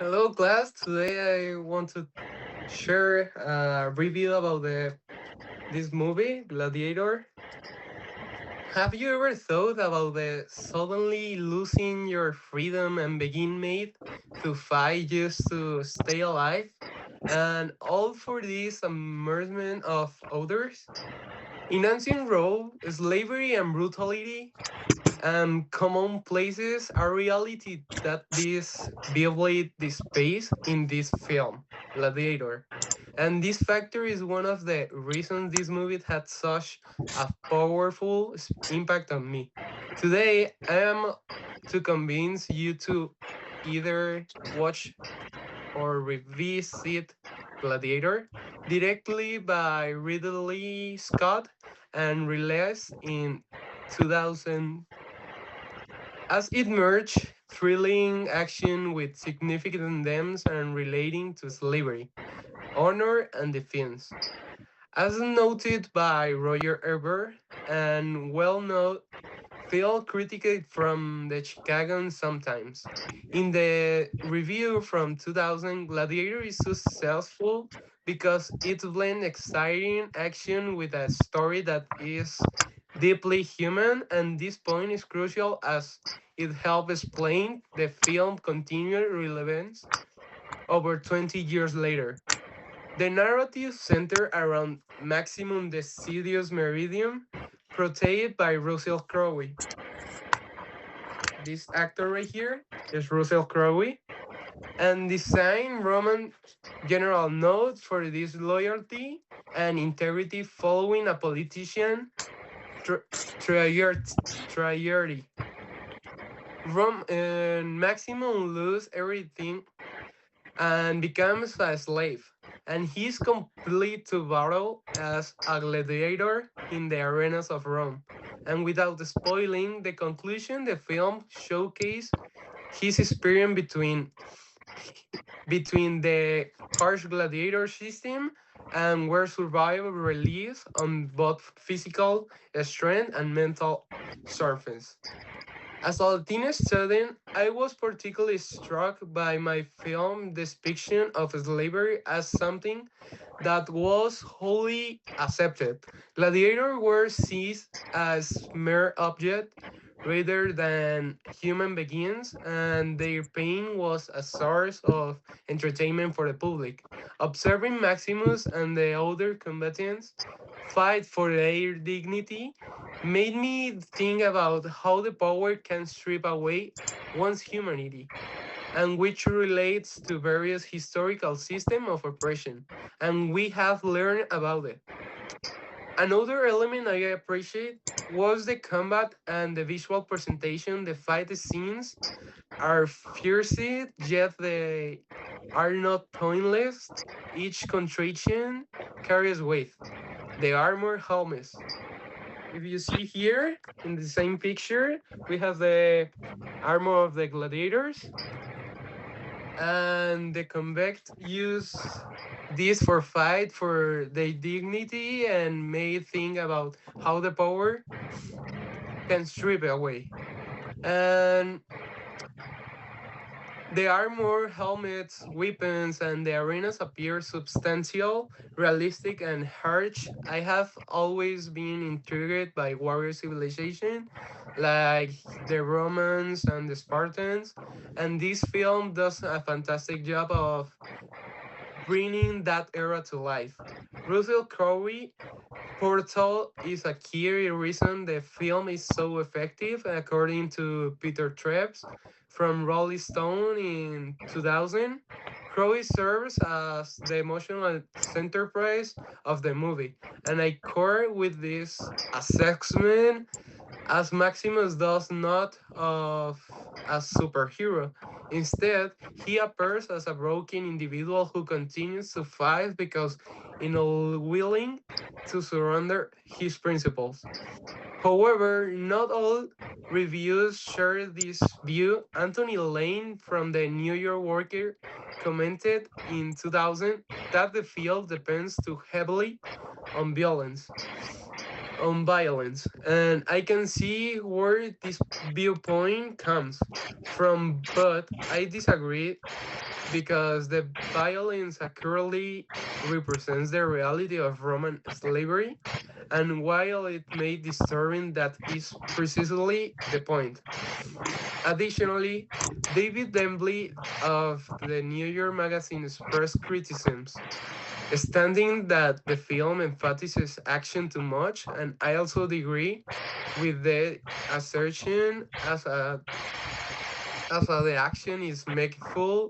Hello, class. Today I want to share a review about the this movie, Gladiator. Have you ever thought about the suddenly losing your freedom and being made to fight just to stay alive, and all for this immersement of others? In ancient Rome, slavery and brutality commonplaces are reality that this violate the space in this film, Gladiator. And this factor is one of the reasons this movie had such a powerful impact on me. Today, I am to convince you to either watch or revisit Gladiator directly by Ridley Scott and released in 2000 as it merged thrilling action with significant themes and relating to slavery, honor, and defense. As noted by Roger Ebert and well-known film critic from the Chicago sometimes. In the review from 2000, Gladiator is successful because it blends exciting action with a story that is deeply human, and this point is crucial as it helps explain the film continued relevance over 20 years later. The narrative centers around Maximum Decidius Meridium, portrayed by Russell Crowe. This actor right here is Russell Crowe, and design Roman general note for this loyalty and integrity following a politician tra- trajectory. Rome and Maximum lose everything and becomes a slave, and he's complete to battle as a gladiator in the arenas of Rome. And without spoiling the conclusion, the film showcase his experience between the harsh gladiator system and where survival relies on both physical strength and mental surface. As a teenage student, I was particularly struck by my film depiction of slavery as something that was wholly accepted. Gladiators were seen as mere objects rather than human beings, and their pain was a source of entertainment for the public. Observing Maximus and the other combatants fight for their dignity made me think about how the power can strip away one's humanity, and which relates to various historical systems of oppression, and we have learned about it. Another element I appreciate was the combat and the visual presentation. The fight scenes are fierce, yet they are not pointless. Each contraction carries weight. The armor helmets. If you see here in the same picture, we have the armor of the gladiators, and the convict use this for fight for their dignity and may think about how the power can strip it away. And the armor, helmets, weapons, and the arenas appear substantial, realistic, and harsh. I have always been intrigued by warrior civilization, like the Romans and the Spartans, and this film does a fantastic job of bringing that era to life. Russell Crowe Portal is a key reason the film is so effective, according to Peter Trebs from Rolling Stone in 2000. Crowe serves as the emotional centerpiece of the movie, and I core with this assessment as Maximus does not of a superhero. Instead, he appears as a broken individual who continues to fight because unwilling to surrender his principles. However, not all reviews share this view. Anthony Lane from the New York Worker commented in 2000 that the field depends too heavily on violence, and I can see where this viewpoint comes from, but I disagree. because the violence accurately represents the reality of Roman slavery, and while it may disturbing, that is precisely the point. Additionally, David Dembley of the New York Magazine expressed criticisms, stating that the film emphasizes action too much, and I also agree with the assertion as the action is making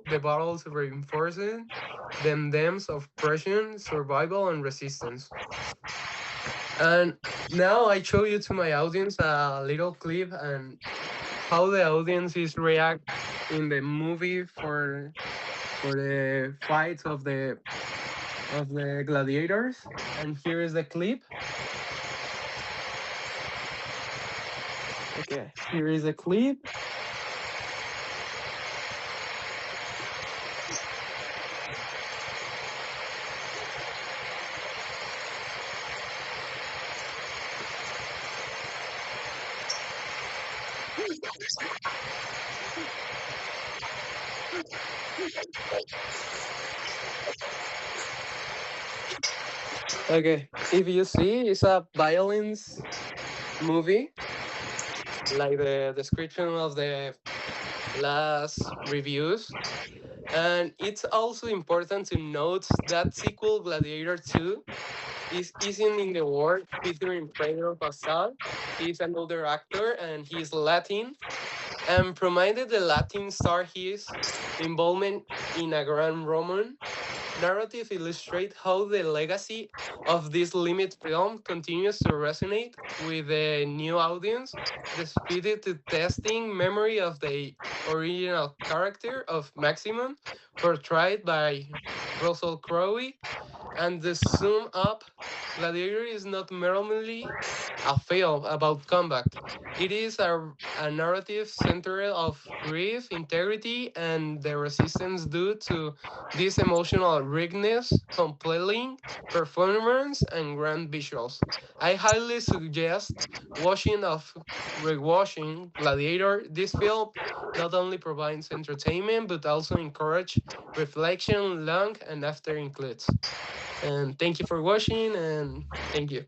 the battles reinforcing the themes of oppression, survival, and resistance. And now I show you to my audience a little clip and how the audience is react in the movie for the fights of the gladiators. And here is the clip. Okay, here is the clip. Okay, if you see, it's a violence movie, like the description of the last reviews. And it's also important to note that sequel Gladiator 2 isn't in the world featuring Pedro Pascal. He's an older actor and he's Latin. And provided the Latin star his involvement in a Grand Roman narrative illustrate how the legacy of this limit film continues to resonate with the new audience, despite the testing memory of the original character of Maximum, portrayed by Russell Crowe. And the sum up, Gladiator is not merely a film about combat. It is a narrative centered of grief, integrity, and the resistance due to this emotional richness, compelling performance, and grand visuals. I highly suggest watching of rewatching Gladiator. This film not only provides entertainment but also encourage reflection long and after includes. And thank you for watching and thank you.